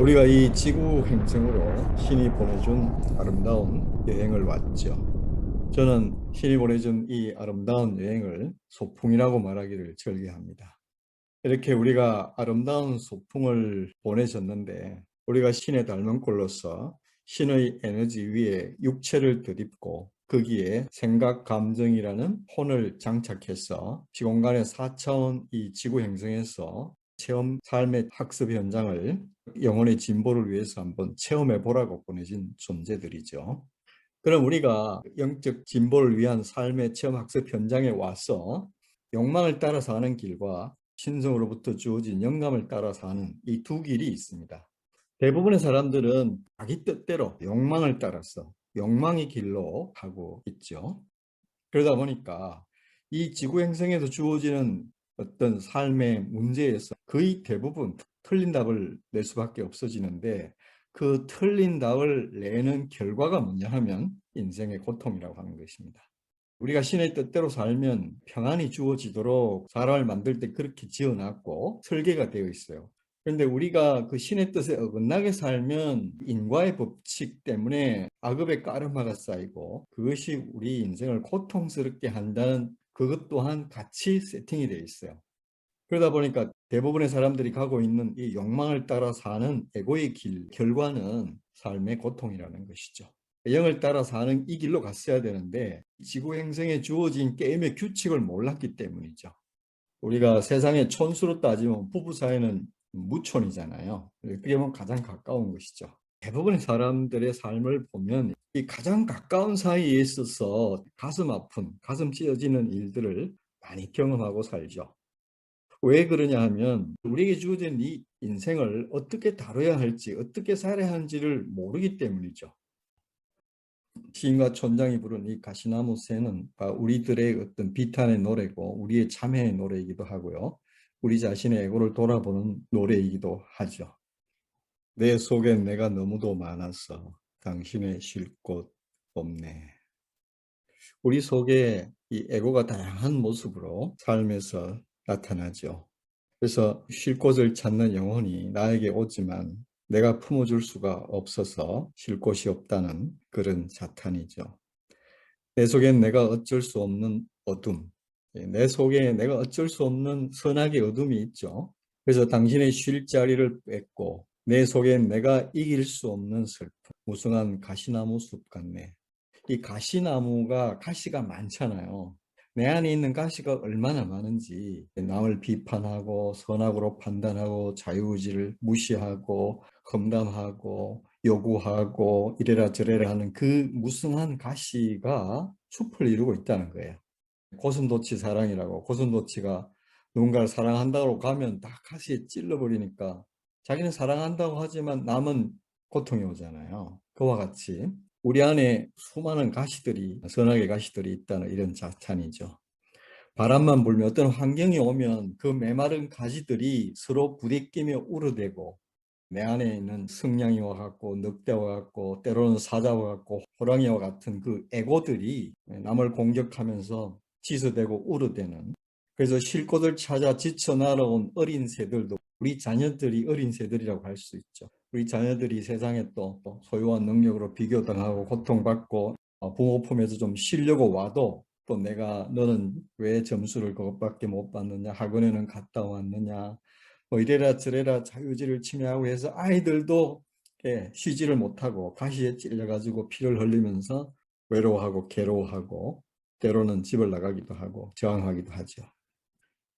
우리가 이 지구 행성으로 신이 보내준 아름다운 여행을 왔죠. 저는 신이 보내준 이 아름다운 여행을 소풍이라고 말하기를 즐겨합니다. 이렇게 우리가 아름다운 소풍을 보내셨는데 우리가 신의 닮은 꼴로서 신의 에너지 위에 육체를 덧입고 거기에 생각, 감정이라는 혼을 장착해서 시공간의 4차원 이 지구 행성에서 체험 삶의 학습 현장을 영혼의 진보를 위해서 한번 체험해 보라고 보내진 존재들이죠. 그럼 우리가 영적 진보를 위한 삶의 체험 학습 현장에 와서 욕망을 따라서 하는 길과 신성으로부터 주어진 영감을 따라서 하는 이 두 길이 있습니다. 대부분의 사람들은 자기 뜻대로 욕망을 따라서 욕망의 길로 가고 있죠. 그러다 보니까 이 지구 행성에서 주어지는 어떤 삶의 문제에서 거의 대부분 틀린 답을 낼 수밖에 없어지는데 그 틀린 답을 내는 결과가 뭐냐 하면 인생의 고통이라고 하는 것입니다. 우리가 신의 뜻대로 살면 평안이 주어지도록 사람을 만들 때 그렇게 지어놨고 설계가 되어 있어요. 그런데 우리가 그 신의 뜻에 어긋나게 살면 인과의 법칙 때문에 악업의 까르마가 쌓이고 그것이 우리 인생을 고통스럽게 한다는 그것 또한 같이 세팅이 되어 있어요. 그러다 보니까 대부분의 사람들이 가고 있는 이 욕망을 따라 사는 에고의 길, 결과는 삶의 고통이라는 것이죠. 영을 따라 사는 이 길로 갔어야 되는데 지구 행성에 주어진 게임의 규칙을 몰랐기 때문이죠. 우리가 세상의 촌수로 따지면 부부 사이는 무촌이잖아요. 그게 뭐 가장 가까운 것이죠. 대부분의 사람들의 삶을 보면 이 가장 가까운 사이에 있어서 가슴 아픈, 가슴 찢어지는 일들을 많이 경험하고 살죠. 왜 그러냐 하면 우리에게 주어진 이 인생을 어떻게 다뤄야 할지, 어떻게 살아야 하는지를 모르기 때문이죠. 시인과 촌장이 부른 이 가시나무 새는 우리들의 어떤 비탄의 노래고 우리의 참회의 노래이기도 하고요. 우리 자신의 에고를 돌아보는 노래이기도 하죠. 내 속엔 내가 너무도 많아서 당신의 쉴 곳 없네. 우리 속에 이 에고가 다양한 모습으로 삶에서 나타나죠. 그래서 쉴 곳을 찾는 영혼이 나에게 오지만 내가 품어줄 수가 없어서 쉴 곳이 없다는 그런 사탄이죠. 내 속엔 내가 어쩔 수 없는 어둠, 내 속에 내가 어쩔 수 없는 선악의 어둠이 있죠. 그래서 당신의 쉴 자리를 뺏고 내 속엔 내가 이길 수 없는 슬픔, 무성한 가시나무 숲 같네. 이 가시나무가 가시가 많잖아요. 내 안에 있는 가시가 얼마나 많은지 남을 비판하고 선악으로 판단하고 자유의지를 무시하고 험담하고 요구하고 이래라 저래라 하는 그 무성한 가시가 숲을 이루고 있다는 거예요. 고슴도치 사랑이라고 고슴도치가 누군가를 사랑한다고 가면 다 가시에 찔러버리니까 자기는 사랑한다고 하지만 남은 고통이 오잖아요. 그와 같이 우리 안에 수많은 가시들이 선악의 가시들이 있다는 이런 자찬이죠. 바람만 불면 어떤 환경이 오면 그 메마른 가시들이 서로 부대끼며 우러대고 내 안에 있는 승냥이와 같고 늑대와 같고 때로는 사자와 같고 호랑이와 같은 그 에고들이 남을 공격하면서 치서대고 우러대는 그래서 쉴 곳을 찾아 지쳐 날아온 어린 새들도 우리 자녀들이 어린 새들이라고 할 수 있죠. 우리 자녀들이 세상에 또 소유한 능력으로 비교당하고 고통받고 부모 품에서 좀 쉬려고 와도 또 내가 너는 왜 점수를 그것밖에 못 받느냐 학원에는 갔다 왔느냐 뭐 이래라 저래라 자유의지를 침해하고 해서 아이들도 쉬지를 못하고 가시에 찔려가지고 피를 흘리면서 외로워하고 괴로워하고 때로는 집을 나가기도 하고 저항하기도 하죠.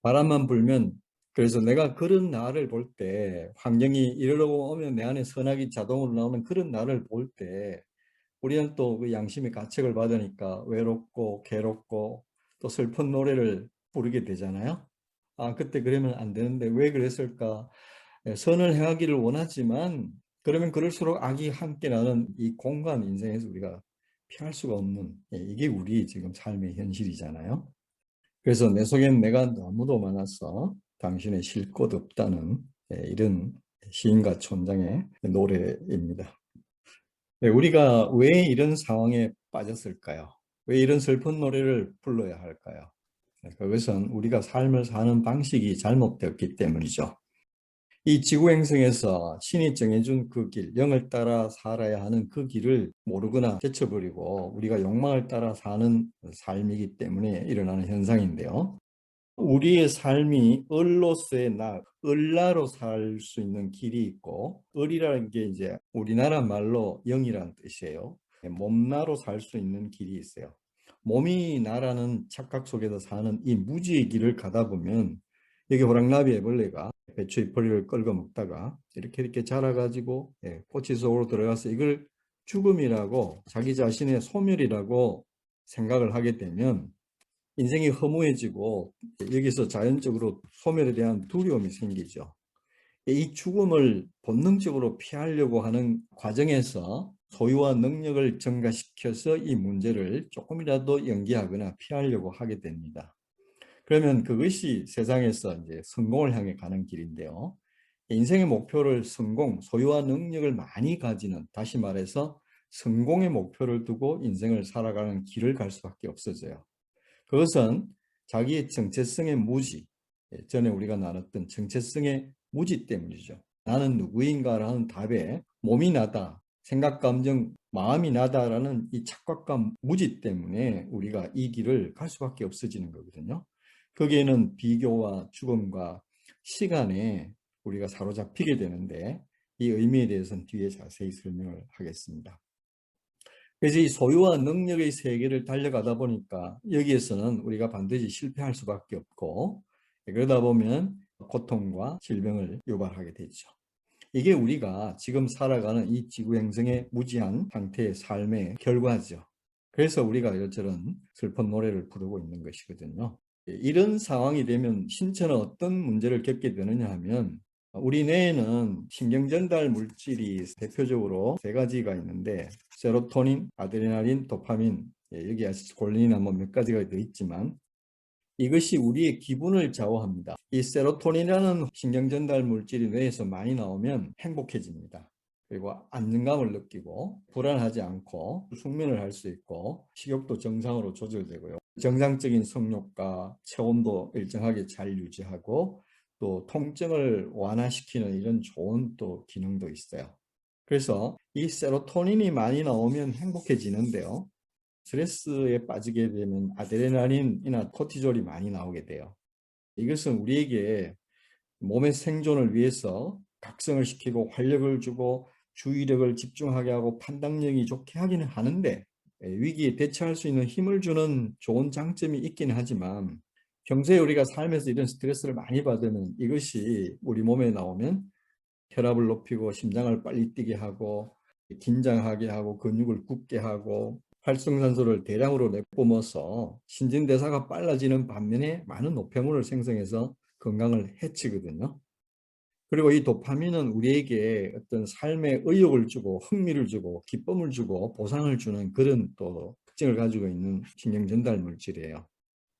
바람만 불면 그래서 내가 그런 나를 볼 때 환경이 이러고 오면 내 안에 선악이 자동으로 나오는 그런 나를 볼 때 우리는 또 그 양심의 가책을 받으니까 외롭고 괴롭고 또 슬픈 노래를 부르게 되잖아요. 아, 그때 그러면 안 되는데 왜 그랬을까? 선을 행하기를 원하지만 그러면 그럴수록 악이 함께 나는 이 공간 인생에서 우리가 피할 수가 없는 이게 우리 지금 삶의 현실이잖아요. 그래서 내 속엔 내가 너무도 많아서 당신의 쉴 곳 없다는 이런 시인과 촌장의 노래입니다. 우리가 왜 이런 상황에 빠졌을까요? 왜 이런 슬픈 노래를 불러야 할까요? 그것은 우리가 삶을 사는 방식이 잘못되었기 때문이죠. 이 지구 행성에서 신이 정해준 그 길, 영을 따라 살아야 하는 그 길을 모르거나 제쳐버리고 우리가 욕망을 따라 사는 삶이기 때문에 일어나는 현상인데요. 우리의 삶이 을로서의 을라로 살 수 있는 길이 있고, 을이라는 게 이제 우리나라 말로 영이라는 뜻이에요. 몸나로 살 수 있는 길이 있어요. 몸이 나라는 착각 속에서 사는 이 무지의 길을 가다 보면 여기 호랑나비 애벌레가 배추의 벌리를 끌고 먹다가 이렇게 자라가지고 꼬치 속으로 들어가서 이걸 죽음이라고 자기 자신의 소멸이라고 생각을 하게 되면 인생이 허무해지고 여기서 자연적으로 소멸에 대한 두려움이 생기죠. 이 죽음을 본능적으로 피하려고 하는 과정에서 소유와 능력을 증가시켜서 이 문제를 조금이라도 연기하거나 피하려고 하게 됩니다. 그러면 그것이 세상에서 이제 성공을 향해 가는 길인데요. 인생의 목표를 성공, 소유와 능력을 많이 가지는, 다시 말해서 성공의 목표를 두고 인생을 살아가는 길을 갈 수밖에 없어져요. 그것은 자기의 정체성의 무지, 전에 우리가 나눴던 정체성의 무지 때문이죠. 나는 누구인가라는 답에 몸이 나다, 생각, 감정, 마음이 나다라는 이 착각과 무지 때문에 우리가 이 길을 갈 수밖에 없어지는 거거든요. 거기에는 비교와 죽음과 시간에 우리가 사로잡히게 되는데 이 의미에 대해서는 뒤에 자세히 설명을 하겠습니다. 그래서 이 소유와 능력의 세계를 달려가다 보니까 여기에서는 우리가 반드시 실패할 수밖에 없고 그러다 보면 고통과 질병을 유발하게 되죠. 이게 우리가 지금 살아가는 이 지구 행성의 무지한 상태의 삶의 결과죠. 그래서 우리가 이런저런 슬픈 노래를 부르고 있는 것이거든요. 이런 상황이 되면 신체는 어떤 문제를 겪게 되느냐 하면 우리 뇌에는 신경전달 물질이 대표적으로 세 가지가 있는데 세로토닌, 아드레날린, 도파민, 여기 아시콜린이나 뭐 몇 가지가 더 있지만 이것이 우리의 기분을 좌우합니다. 이 세로토닌이라는 신경전달 물질이 뇌에서 많이 나오면 행복해집니다. 그리고 안정감을 느끼고 불안하지 않고 숙면을 할 수 있고 식욕도 정상으로 조절되고요. 정상적인 성욕과 체온도 일정하게 잘 유지하고 또 통증을 완화시키는 이런 좋은 또 기능도 있어요. 그래서 이 세로토닌이 많이 나오면 행복해지는데요. 스트레스에 빠지게 되면 아드레날린이나 코티졸이 많이 나오게 돼요. 이것은 우리에게 몸의 생존을 위해서 각성을 시키고 활력을 주고 주의력을 집중하게 하고 판단력이 좋게 하기는 하는데 위기에 대처할 수 있는 힘을 주는 좋은 장점이 있기는 하지만 평소에 우리가 살면서 이런 스트레스를 많이 받으면 이것이 우리 몸에 나오면 혈압을 높이고 심장을 빨리 뛰게 하고 긴장하게 하고 근육을 굳게 하고 활성산소를 대량으로 내뿜어서 신진대사가 빨라지는 반면에 많은 노폐물을 생성해서 건강을 해치거든요. 그리고 이 도파민은 우리에게 어떤 삶의 의욕을 주고 흥미를 주고 기쁨을 주고 보상을 주는 그런 또 특징을 가지고 있는 신경 전달 물질이에요.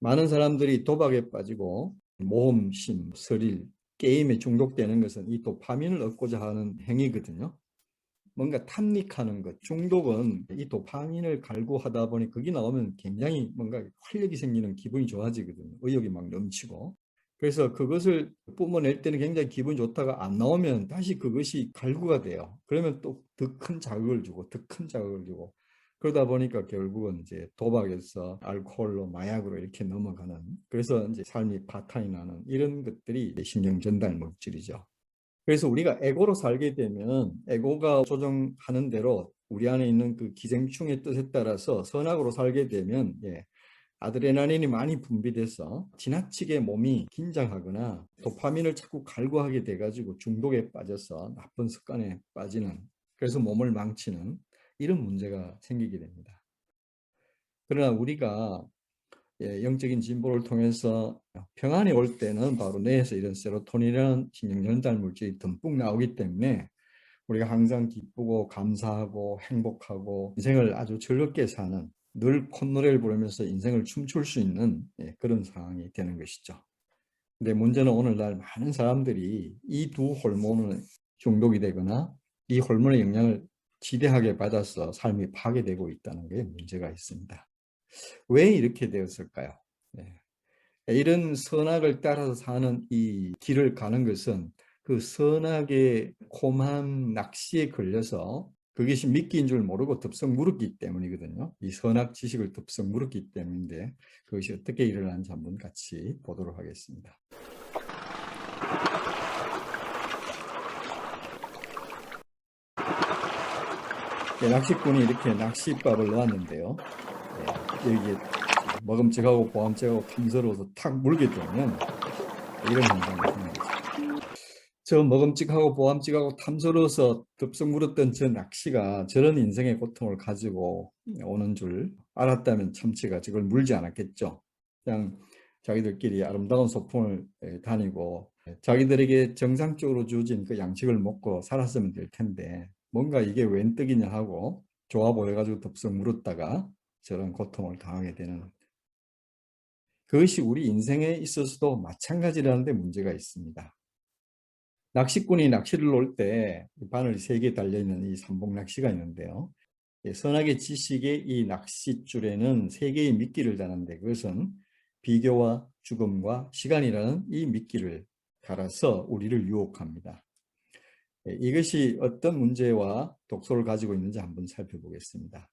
많은 사람들이 도박에 빠지고 모험심, 스릴, 게임에 중독되는 것은 이 도파민을 얻고자 하는 행위거든요. 뭔가 탐닉하는 것, 중독은 이 도파민을 갈구하다 보니 그게 나오면 굉장히 뭔가 활력이 생기는 기분이 좋아지거든요. 의욕이 막 넘치고. 그래서 그것을 뿜어낼 때는 굉장히 기분이 좋다가 안 나오면 다시 그것이 갈구가 돼요. 그러면 또 더 큰 자극을 주고 더 큰 자극을 주고 그러다 보니까 결국은 이제 도박에서 알코올로 마약으로 이렇게 넘어가는 그래서 이제 삶이 파탄이 나는 이런 것들이 신경 전달 물질이죠. 그래서 우리가 에고로 살게 되면 에고가 조정하는 대로 우리 안에 있는 그 기생충의 뜻에 따라서 선악으로 살게 되면 아드레날린이 많이 분비돼서 지나치게 몸이 긴장하거나 도파민을 자꾸 갈구하게 돼가지고 중독에 빠져서 나쁜 습관에 빠지는 그래서 몸을 망치는 이런 문제가 생기게 됩니다. 그러나 우리가 영적인 진보를 통해서 평안이 올 때는 바로 뇌에서 이런 세로토닌이라는 신경전달 물질이 듬뿍 나오기 때문에 우리가 항상 기쁘고 감사하고 행복하고 인생을 아주 즐겁게 사는 늘 콧노래를 부르면서 인생을 춤출 수 있는 그런 상황이 되는 것이죠. 근데 문제는 오늘날 많은 사람들이 이 두 호르몬에 중독이 되거나 이 호르몬의 영향을 지대하게 받아서 삶이 파괴되고 있다는 게 문제가 있습니다. 왜 이렇게 되었을까요? 네. 이런 선악을 따라서 사는 이 길을 가는 것은 그 선악의 콤한 낚시에 걸려서 그것이 미끼인 줄 모르고 덥석 물었기 때문이거든요. 이 선악 지식을 덥석 물었기 때문인데 그것이 어떻게 일어나는지 한번 같이 보도록 하겠습니다. 네, 낚시꾼이 이렇게 낚싯밥을 놓았는데요. 네, 여기에 먹음직하고 보암직하고 탐스러워서 탁 물게 되면 이런 현상이 생깁니다. 저 먹음직하고 보암직하고 탐스러워서 덥석 물었던 저 낚시가 저런 인생의 고통을 가지고 오는 줄 알았다면 참치가 저걸 물지 않았겠죠. 그냥 자기들끼리 아름다운 소풍을 다니고 자기들에게 정상적으로 주어진 그 양식을 먹고 살았으면 될 텐데 뭔가 이게 웬 떡이냐 하고 좋아 보여가지고 덥석 물었다가 저런 고통을 당하게 되는, 그것이 우리 인생에 있어서도 마찬가지라는 데 문제가 있습니다. 낚시꾼이 낚시를 놓을 때 바늘 3개 달려있는 이 삼복 낚시가 있는데요. 선악의 지식의 이 낚싯줄에는 3개의 미끼를 다는데 그것은 비교와 죽음과 시간이라는 이 미끼를 달아서 우리를 유혹합니다. 이것이 어떤 문제와 독소를 가지고 있는지 한번 살펴보겠습니다.